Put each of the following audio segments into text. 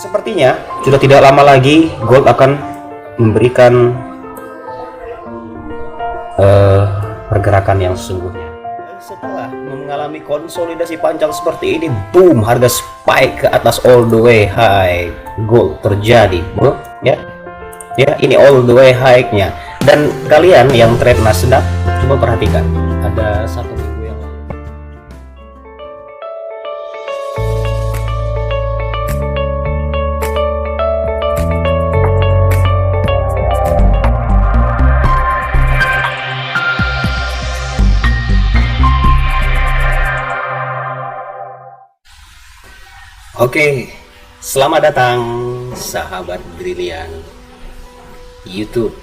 Sepertinya sudah tidak lama lagi gold akan memberikan pergerakan yang sesungguhnya. Setelah mengalami konsolidasi panjang seperti ini, boom, harga spike ke atas all the way high. Gold terjadi, bro. Ya, ini all the way high-nya. Dan kalian yang trade Nasdaq, coba perhatikan. Ada satu minggu yang lalu. Oke, selamat datang sahabat brilian YouTube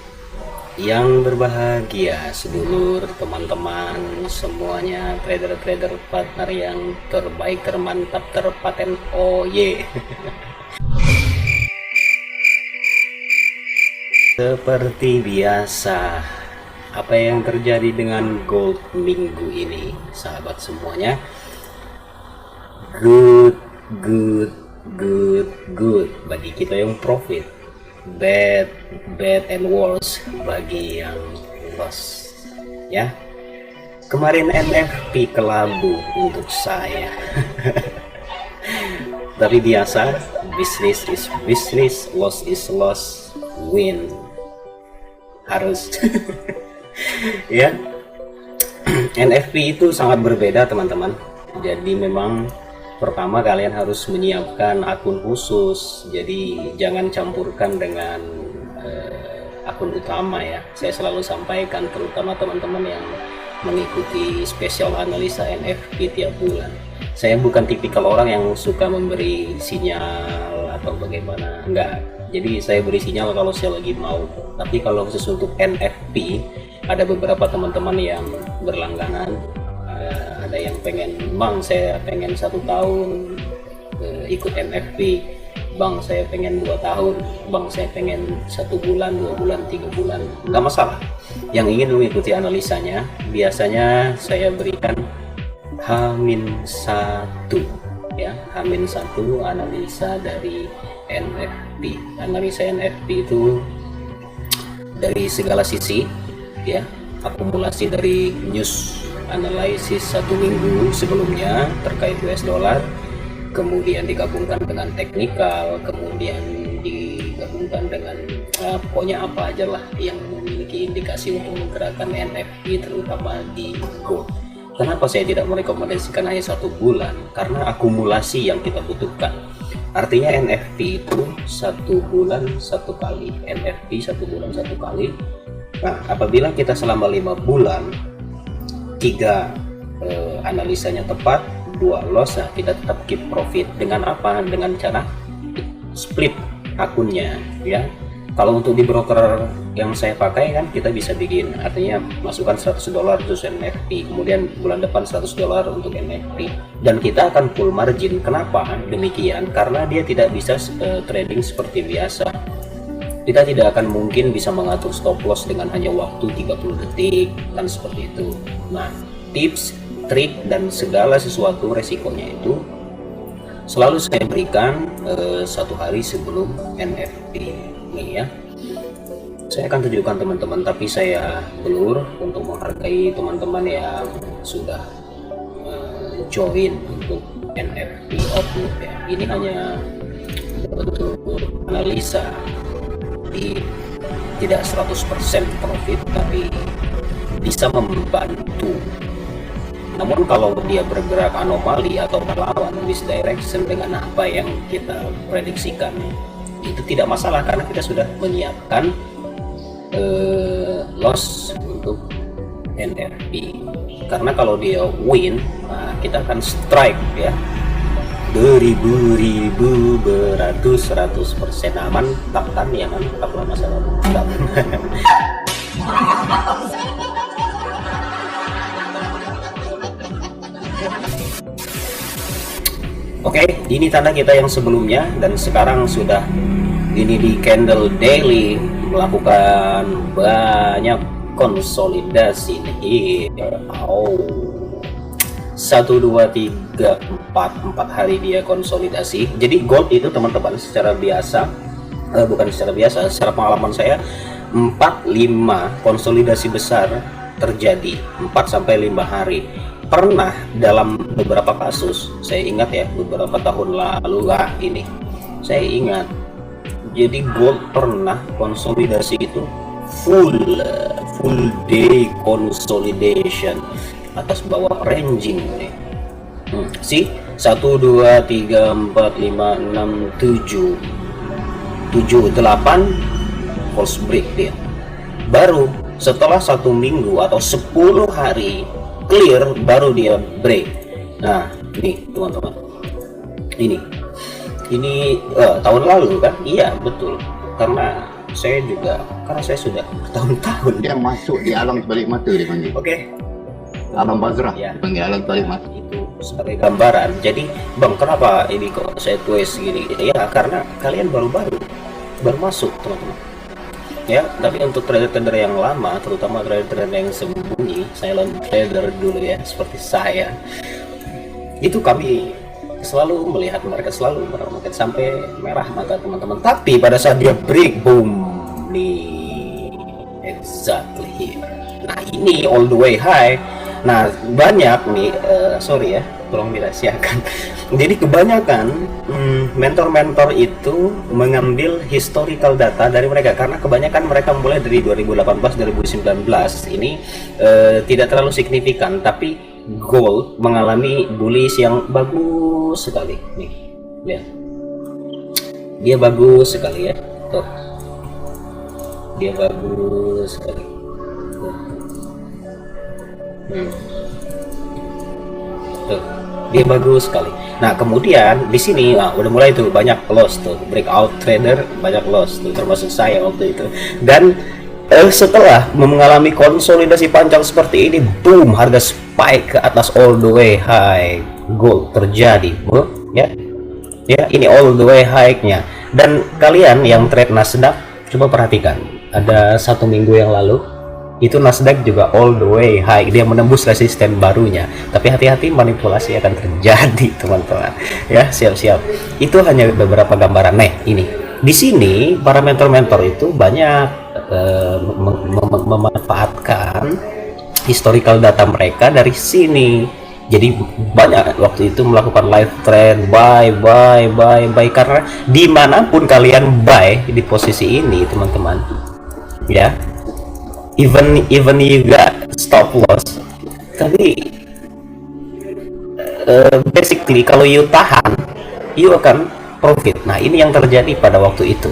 yang berbahagia, sedulur, teman-teman semuanya, trader-trader partner yang terbaik, termantap, terpaten, oh yeah. Seperti biasa, apa yang terjadi dengan gold minggu ini, sahabat semuanya? Good bagi kita yang profit, bad and worse bagi yang loss ya. Kemarin NFP kelabu untuk saya. Tapi biasa, business is business, loss is loss, win harus. Ya. NFP itu sangat berbeda, teman-teman. Jadi memang pertama kalian harus menyiapkan akun khusus, jadi jangan campurkan dengan akun utama ya. Saya selalu sampaikan, terutama teman-teman yang mengikuti spesial analisa NFP tiap bulan. Saya bukan tipikal orang yang suka memberi sinyal atau bagaimana, enggak. Jadi saya beri sinyal kalau saya lagi mau. Tapi kalau khusus untuk NFP, ada beberapa teman-teman yang berlangganan. Ada yang pengen, bang saya pengen 1 tahun ikut NFP, bang saya pengen 2 tahun, bang saya pengen 1 bulan, 2 bulan, 3 bulan, nggak masalah. Yang ingin mengikuti analisanya, biasanya saya berikan H-1 ya, H-1 analisa dari NFP. Analisa NFP itu dari segala sisi ya, akumulasi dari news analisis 1 minggu sebelumnya terkait US dollar, kemudian digabungkan dengan teknikal, kemudian digabungkan dengan pokoknya apa aja lah yang memiliki indikasi untuk menggerakkan NFP, terutama di gold. Kenapa saya tidak merekomendasikan hanya 1 bulan? Karena akumulasi yang kita butuhkan. Artinya NFP itu 1 bulan 1 kali, NFP 1 bulan 1 kali. Nah, apabila kita selama 5 bulan 3 analisanya tepat, 2 loss, nah kita tetap keep profit. Dengan apa? Dengan cara split akunnya ya. Kalau untuk di broker yang saya pakai kan kita bisa bikin, artinya masukkan $100 untuk NFP, kemudian bulan depan $100 untuk NFP, dan kita akan full margin. Kenapa demikian? Karena dia tidak bisa trading seperti biasa. Kita tidak akan mungkin bisa mengatur stop loss dengan hanya waktu 30 detik kan, seperti itu. Nah, tips, trik, dan segala sesuatu resikonya itu selalu saya berikan 1 hari sebelum NFP nih ya. Saya akan tunjukkan teman-teman, tapi saya blur untuk menghargai teman-teman yang sudah join untuk NFP outlook ya. Ini hanya untuk analisa, tidak 100% profit, tapi bisa membantu. Namun kalau dia bergerak anomali atau melawan misdirection dengan apa yang kita prediksikan, itu tidak masalah karena kita sudah menyiapkan loss untuk NFP. Karena kalau dia win, nah kita akan strike ya, beribu beratus 100% aman, takkan ya kan, taklah masalah. Oke, ini tanda kita yang sebelumnya, dan sekarang sudah ini di candle daily melakukan banyak konsolidasi nih. 1 2 3 4 hari dia konsolidasi. Jadi gold itu teman-teman secara biasa, bukan secara biasa, secara pengalaman saya 4-5 konsolidasi besar terjadi 4-5 hari. Pernah dalam beberapa kasus, saya ingat ya beberapa tahun lalu ini saya ingat, jadi gold pernah konsolidasi itu full day consolidation atas bawah ranging nih. See 1 2 3 4 5 6 7 7 8 false break dia. Baru setelah 1 minggu atau 10 hari clear baru dia break. Nah nih teman-teman, ini tahun lalu kan, iya betul, karena saya sudah bertahun-tahun dia masuk di alam balik mata dia panggil. Oke. Alam Bazrah Ya, panggil alam balik mata. itu sebagai gambaran. Jadi bang, kenapa ini kok saya twist gini? Ya karena kalian baru masuk teman-teman. Ya, tapi untuk trader-trader yang lama, terutama trader-trader yang sembunyi, silent trader dulu ya, seperti saya, itu kami selalu melihat mereka sampai merah mata teman-teman. Tapi pada saat dia break, boom, nih, exactly here. Nah ini all the way high. Nah banyak nih, sorry ya, tolong dirahasiakan. Jadi kebanyakan mentor-mentor itu mengambil historical data dari mereka, karena kebanyakan mereka mulai dari 2018-2019 ini tidak terlalu signifikan, tapi gold mengalami bullish yang bagus sekali nih, lihat, dia bagus sekali ya, tuh, dia bagus sekali. Tuh, dia bagus sekali. Nah kemudian di sini udah mulai tuh banyak loss tuh, breakout trader banyak loss tuh, termasuk saya waktu itu. Dan setelah mengalami konsolidasi panjang seperti ini, boom, harga spike ke atas all the way high, gold terjadi, ya ini all the way high-nya. Dan kalian yang trade Nasdaq, coba perhatikan, ada 1 minggu yang lalu itu Nasdaq juga all the way high, dia menembus resisten barunya. Tapi hati-hati, manipulasi akan terjadi teman-teman ya, siap-siap. Itu hanya beberapa gambaran. Nah ini di sini para mentor-mentor itu banyak memanfaatkan historical data mereka dari sini. Jadi banyak waktu itu melakukan live trade, buy, karena dimanapun kalian buy di posisi ini teman-teman ya, even you got stop loss, tapi basically kalau you tahan, you akan profit. Nah ini yang terjadi pada waktu itu.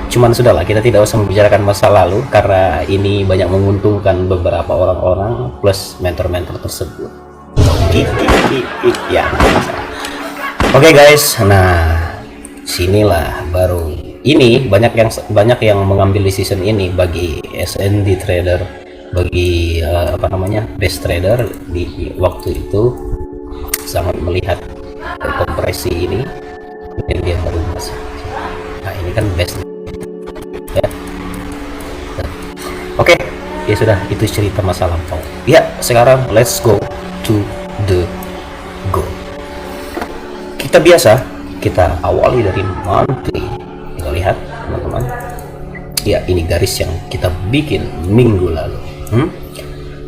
Cuman sudahlah, kita tidak usah membicarakan masa lalu karena ini banyak menguntungkan beberapa orang-orang plus mentor-mentor tersebut. Ya, oke guys, nah sinilah baru ini banyak yang mengambil decision ini bagi SND trader, bagi best trader di waktu itu sangat melihat kompresi ini dan dia baru masuk. Nah ini kan best ya. Oke, ya sudah, itu cerita masa lampau ya. Sekarang let's go to the goal. Kita awali dari monthly. Kita lihat teman-teman ya, ini garis yang kita bikin minggu lalu.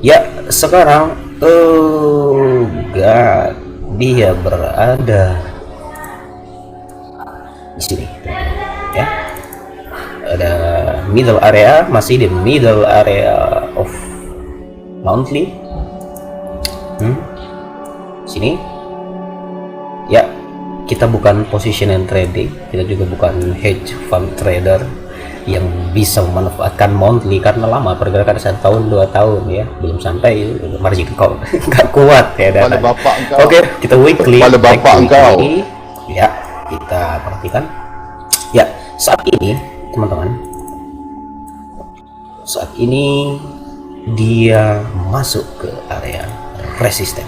Ya sekarang dia berada di sini ya, ada middle area, masih di middle area of monthly. Sini ya, kita bukan position and trading, kita juga bukan hedge fund trader yang bisa memanfaatkan monthly karena lama pergerakan 1 tahun 2 tahun ya, belum sampai margin call nggak kuat ya data. Oke, kita weekly ya, kita perhatikan ya. Saat ini teman-teman, saat ini dia masuk ke area resisten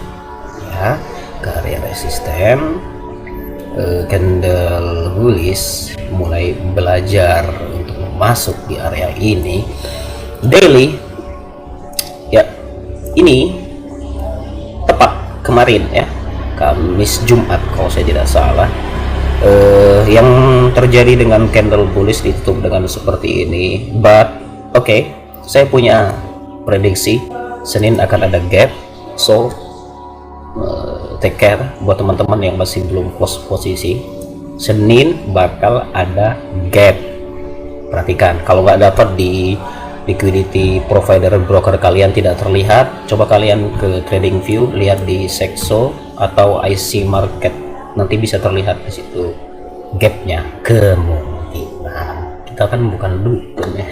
ya, ke area resisten. Candle bullish mulai belajar untuk masuk di area ini. Daily ya, ini tepat kemarin ya, Kamis Jumat kalau saya tidak salah, yang terjadi dengan candle bullish ditutup dengan seperti ini. But oke, saya punya prediksi Senin akan ada gap, so take care buat teman-teman yang masih belum close posisi. Senin bakal ada gap, perhatikan. Kalau nggak dapat di liquidity provider broker kalian tidak terlihat, coba kalian ke TradingView, lihat di Sexo atau IC Market, nanti bisa terlihat di situ gapnya. Kemungkinan kita kan bukan dukun ya.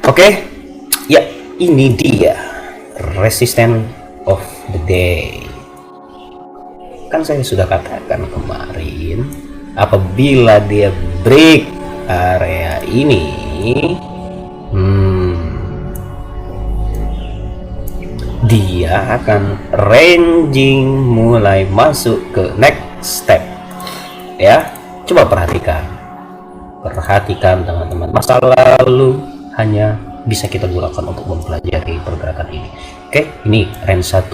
Oke, ya ini dia resistance of the day. Kan saya sudah katakan kemarin, apabila dia break area ini, dia akan ranging mulai masuk ke next step ya. Coba perhatikan teman-teman, masa lalu hanya bisa kita gunakan untuk mempelajari pergerakan ini. Oke, ini range 1,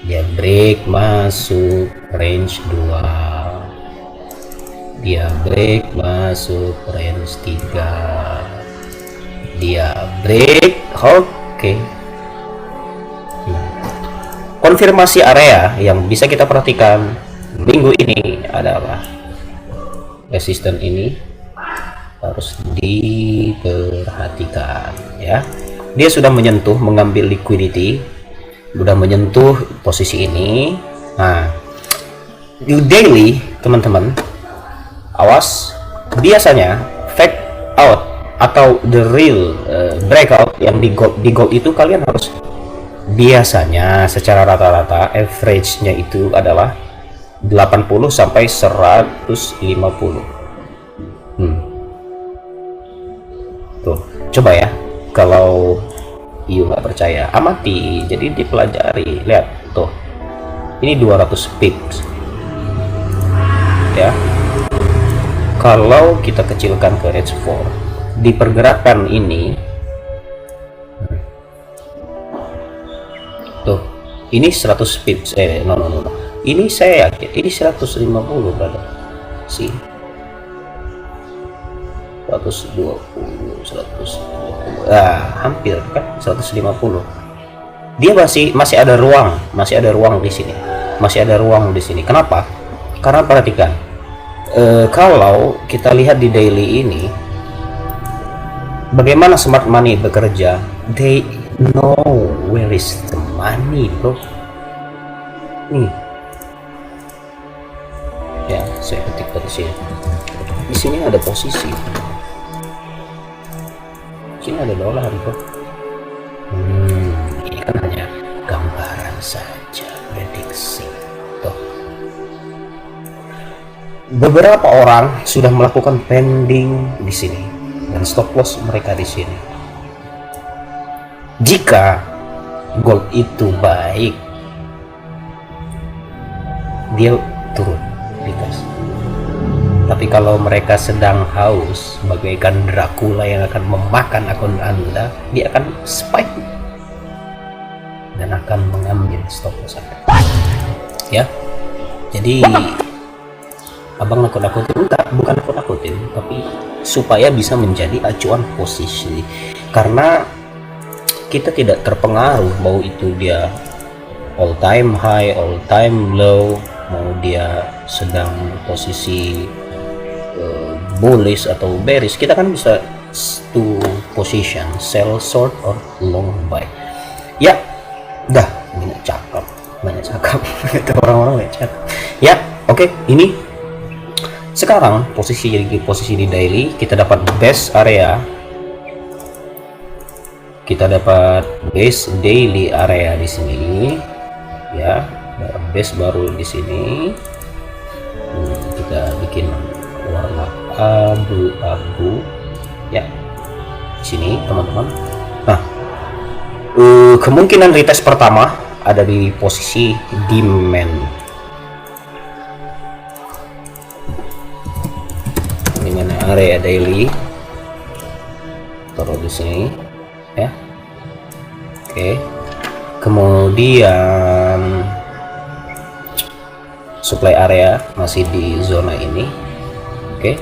dia break masuk range 2, dia break masuk range 3, dia break. Oke. Konfirmasi area yang bisa kita perhatikan minggu ini adalah resisten ini harus diperhatikan ya. Dia sudah mengambil liquidity, sudah menyentuh posisi ini. Nah, di daily teman-teman, awas, biasanya fake out atau the real breakout yang di gold itu kalian harus, biasanya secara rata-rata average-nya itu adalah 80 sampai 150. Tuh, coba ya, kalau you nggak percaya, amati, jadi dipelajari. Lihat tuh, ini 200 pips ya. Kalau kita kecilkan ke H4 di pergerakan ini, tuh ini 100 pips, no, ini saya yakin ini 150 brother, sih 120, hampir kan 150. Dia masih ada ruang di sini, Kenapa? Karena perhatikan, kalau kita lihat di daily ini, bagaimana smart money bekerja, they know where is the money, bro. Nih ya, saya ketik dari sini. Di sini ada posisi, sini ada dolar, bro. Ini kan hanya gambaran saja, prediksi. Tuh, beberapa orang sudah melakukan pending di sini dan stop loss mereka di sini. Jika gold itu baik, dia turun di atas. Tapi kalau mereka sedang haus, bagaikan Dracula yang akan memakan akun Anda, dia akan spike dan akan mengambil stop loss Anda. Ya, jadi abang nakut-nakutin, bukan nakut-nakutin, tapi supaya bisa menjadi acuan posisi, karena kita tidak terpengaruh mau itu dia all time high, all time low, mau dia sedang posisi bullish atau bearish. Kita kan bisa two position, sell, short, or long buy. Ya, dah banyak cakap itu orang-orang banyak cakap. Ya, oke, ini sekarang posisi di daily kita dapat base area, kita dapat base daily area di sini ya, base baru di sini. Kita bikin warna abu-abu ya di sini teman-teman. Nah, kemungkinan retest pertama ada di posisi demand. Ini mana area daily, taruh di sini ya. Oke, kemudian supply area masih di zona ini. Oke,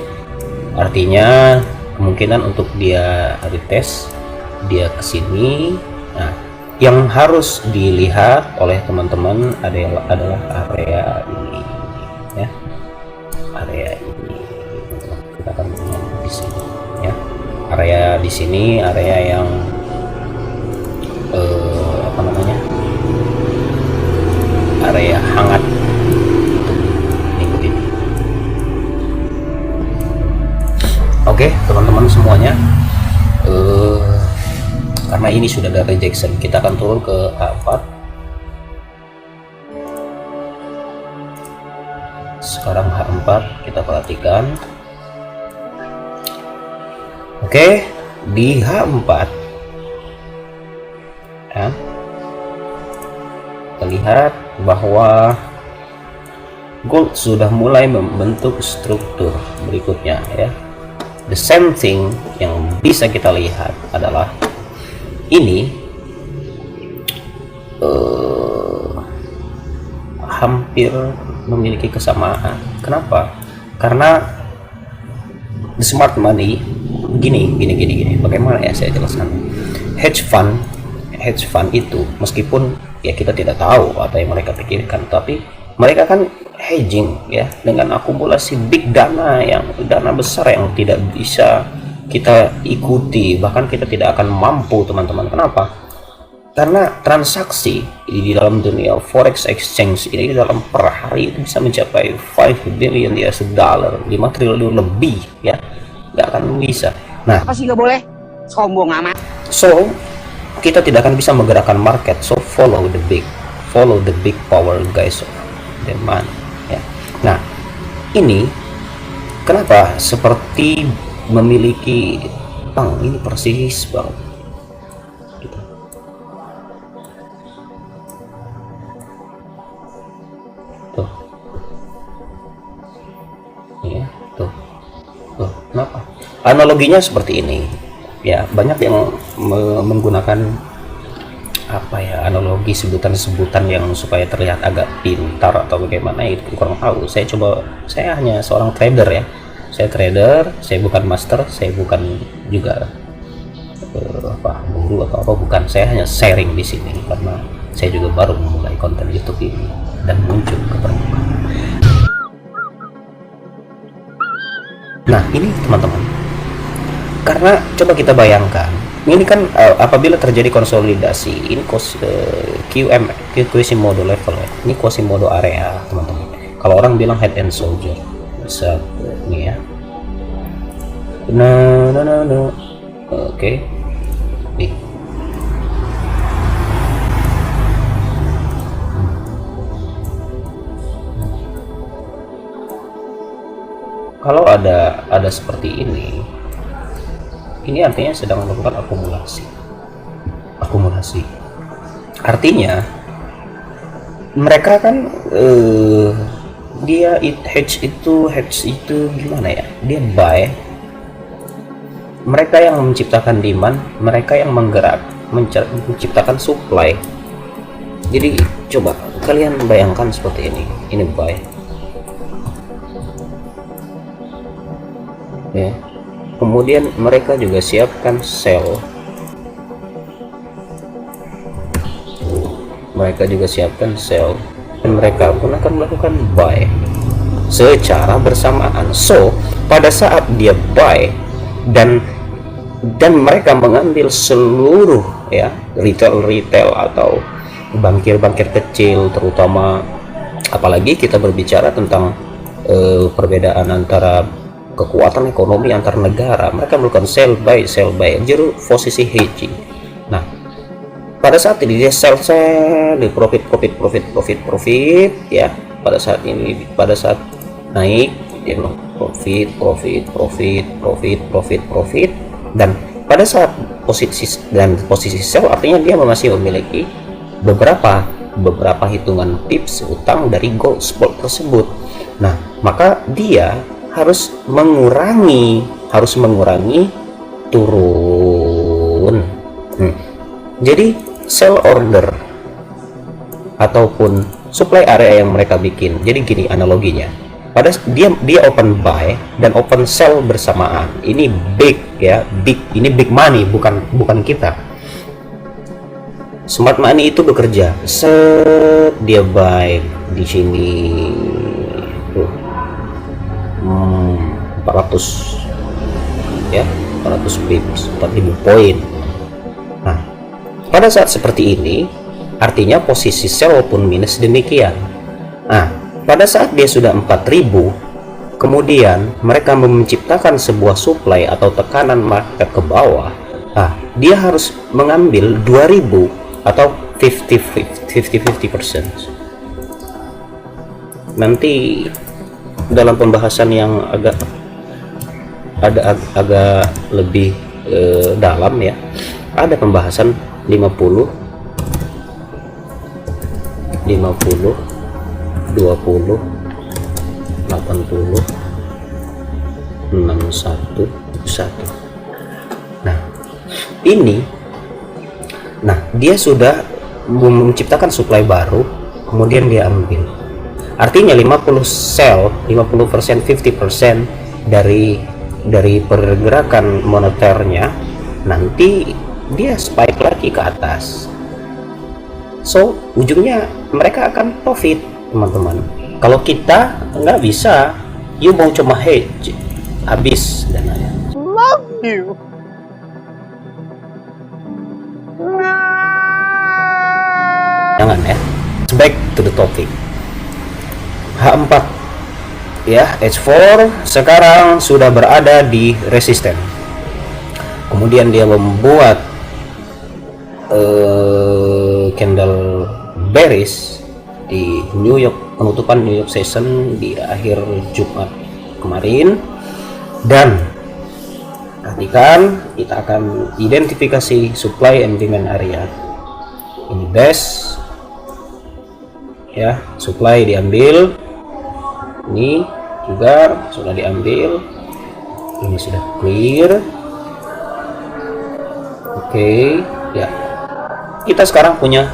artinya kemungkinan untuk dia retest dia ke sini. Nah, yang harus dilihat oleh teman-teman adalah area ini ya, area ini. Kita akan lihat di sini ya, area di sini, area yang apa namanya, area hangat. Ikutin. Oke, teman-teman semuanya, karena ini sudah ada rejection, kita akan turun ke H4. Sekarang H4 kita perhatikan. Oke, di H4 ya, kita lihat bahwa gold sudah mulai membentuk struktur berikutnya ya. The same thing yang bisa kita lihat adalah ini hampir memiliki kesamaan. Kenapa? Karena the smart money gini. Bagaimana ya saya jelaskan? Hedge fund itu meskipun ya kita tidak tahu apa yang mereka pikirkan, tapi mereka kan hedging ya dengan akumulasi big dana besar yang tidak bisa kita ikuti, bahkan kita tidak akan mampu, teman-teman. Kenapa? Karena transaksi di dalam dunia forex exchange ini dalam per hari itu bisa mencapai 5 billion US dollar, 5 triliun lebih ya, nggak akan bisa. Nah, apa sih nggak boleh sombong amat. So kita tidak akan bisa menggerakkan market. So follow the big power guys of demand ya. Nah, ini kenapa seperti memiliki ini persis banget gitu. Tuh ya, tuh kenapa analoginya seperti ini ya. Banyak yang menggunakan apa ya, analogi, sebutan-sebutan yang supaya terlihat agak pintar atau bagaimana, itu kurang tahu. Saya hanya seorang trader ya. Saya trader, saya bukan master, saya bukan juga guru atau apa, bukan. Saya hanya sharing di sini karena saya juga baru memulai konten YouTube ini dan muncul ke permukaan. Nah, ini teman-teman, karena coba kita bayangkan, ini kan apabila terjadi konsolidasi, ini Quasimodo level ya. Ini Quasimodo area, teman-teman. Kalau orang bilang head and shoulder, bisa ini ya. No. Oke. Nih. Kalau ada seperti ini artinya sedang melakukan akumulasi. Artinya mereka kan dia hedge itu gimana ya, dia buy. Mereka yang menciptakan demand, mereka yang menciptakan supply. Jadi coba kalian bayangkan seperti ini buy ya. Kemudian mereka juga siapkan sell, dan mereka pun akan melakukan buy secara bersamaan. So pada saat dia buy dan mereka mengambil seluruh ya retail atau bankir kecil, terutama apalagi kita berbicara tentang perbedaan antara kekuatan ekonomi antar negara, mereka melakukan sell buy, jadi posisi hedging. Nah, pada saat ini dia sell di profit ya. Pada saat naik dia profit, dan pada saat posisi sell artinya dia masih memiliki beberapa hitungan pips utang dari gold spot tersebut. Nah, maka dia harus mengurangi turun. Jadi sell order ataupun supply area yang mereka bikin. Jadi gini analoginya, pada dia open buy dan open sell bersamaan. Ini big ya, ini big money, bukan kita. Smart money itu bekerja, dia buy di sini tuh 400 ya, 400 pips, 4000 poin. Nah, pada saat seperti ini artinya posisi sell pun minus demikian. Nah, pada saat dia sudah 4000, kemudian mereka menciptakan sebuah supply atau tekanan market ke bawah. Nah, dia harus mengambil 2000 atau 50-50%. Nanti dalam pembahasan yang agak lebih dalam ya, ada pembahasan 50 20 80 61 1. Nah, dia sudah menciptakan supply baru, kemudian dia ambil. Artinya 50 sell, 50%, 50% dari pergerakan moneternya, nanti dia spike lagi ke atas. So, ujungnya mereka akan profit, teman-teman. Kalau kita nggak bisa, you mau cuma hedge, habis dananya. Love you. Jangan ya. Back to the topic. H4 ya, H4 sekarang sudah berada di resisten. Kemudian dia membuat candle bearish di New York, penutupan New York session di akhir Jumat kemarin. Dan perhatikan, kita akan identifikasi supply and demand area. Ini base ya, supply diambil, ini juga sudah diambil, ini sudah clear. Oke, ya, kita sekarang punya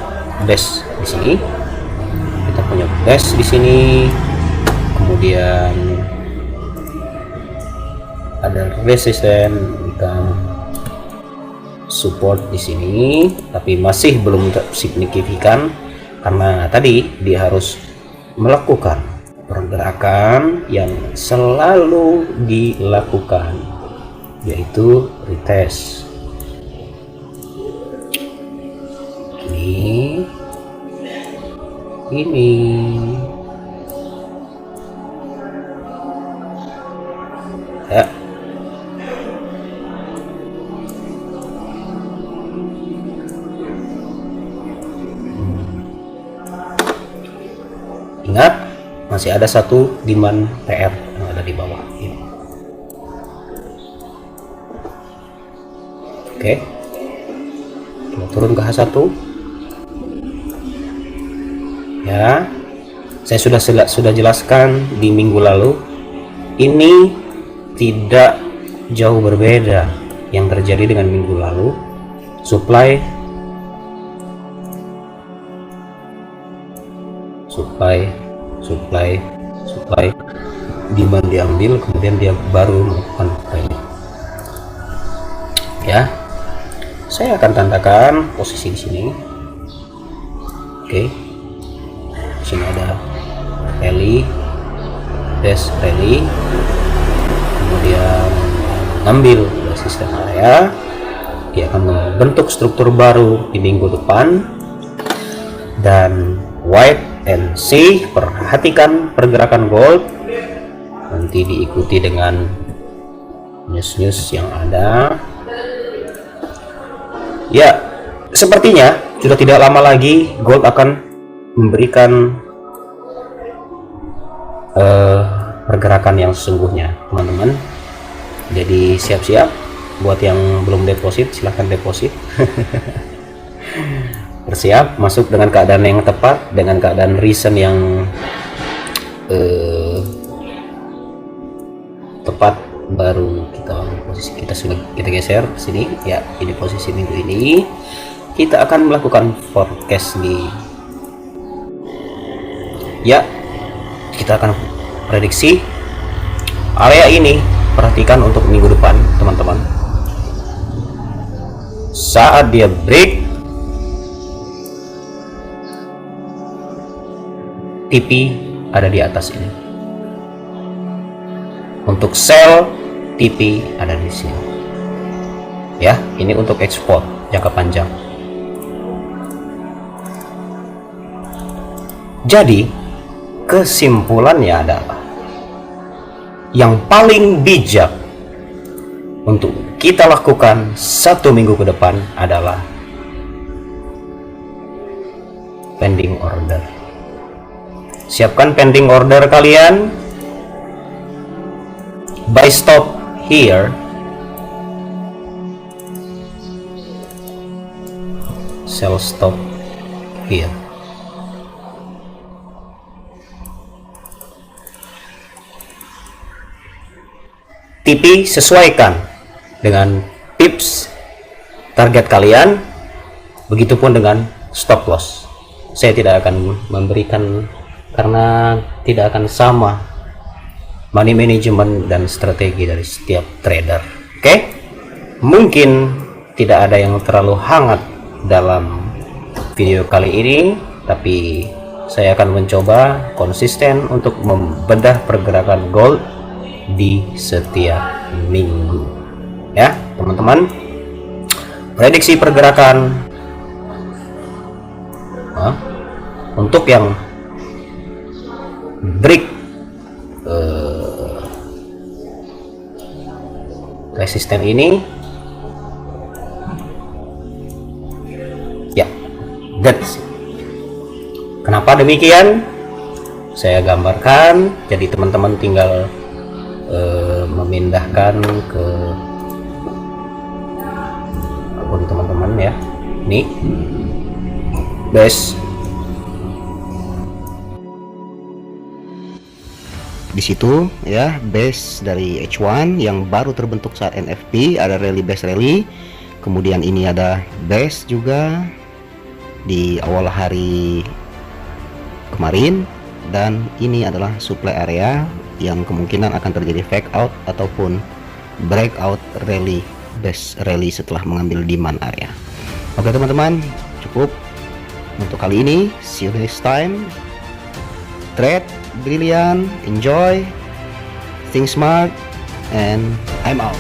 base di sini, kita punya base di sini, kemudian ada resisten dan support di sini, tapi masih belum signifikan karena tadi dia harus melakukan pergerakan yang selalu dilakukan, yaitu retest. Ini ya, ingat masih ada satu demand PR yang ada di bawah ini. Oke, kita turun ke H1 ya. Saya sudah jelaskan di minggu lalu, ini tidak jauh berbeda yang terjadi dengan minggu lalu. Supply demand diambil, kemudian dia baru melakukan trade ya. Saya akan tandakan posisi di sini. Oke, di sini ada rally, base rally, kemudian ambil resisten area. Dia akan membentuk struktur baru di minggu depan. Dan wait and see, perhatikan pergerakan gold, nanti diikuti dengan news-news yang ada ya. Sepertinya sudah tidak lama lagi gold akan memberikan pergerakan yang sesungguhnya, teman-teman. Jadi siap-siap buat yang belum deposit, silahkan deposit. Bersiap masuk dengan keadaan yang tepat, dengan keadaan reason yang tepat, baru posisi kita sudah kita geser ke sini ya. Ini posisi minggu ini kita akan melakukan forecast di Ya, kita akan prediksi area ini. Perhatikan untuk minggu depan, teman-teman. Saat dia break, TP ada di atas ini. Untuk sell, TP ada di sini. Ya, ini untuk ekspor jangka panjang. Jadi, kesimpulannya adalah yang paling bijak untuk kita lakukan 1 minggu ke depan adalah pending order. Siapkan pending order kalian. Buy stop here. Sell stop here. TP sesuaikan dengan tips target kalian, begitupun dengan stop loss. Saya tidak akan memberikan karena tidak akan sama money management dan strategi dari setiap trader. Oke? Mungkin tidak ada yang terlalu hangat dalam video kali ini, tapi saya akan mencoba konsisten untuk membedah pergerakan gold di setiap minggu. Ya, teman-teman. Prediksi pergerakan untuk yang break resisten ini, ya, that's it. Kenapa demikian? Saya gambarkan, jadi teman-teman tinggal memindahkan ke akun teman-teman ya. Nih, base di situ ya, base dari H1 yang baru terbentuk saat NFP, ada rally base rally. Kemudian ini ada base juga di awal hari kemarin, dan ini adalah supply area yang kemungkinan akan terjadi fake out ataupun breakout rally base rally setelah mengambil demand area. Oke teman-teman, cukup untuk kali ini. See you next time. Trade brilliant, enjoy, think smart, and I'm out.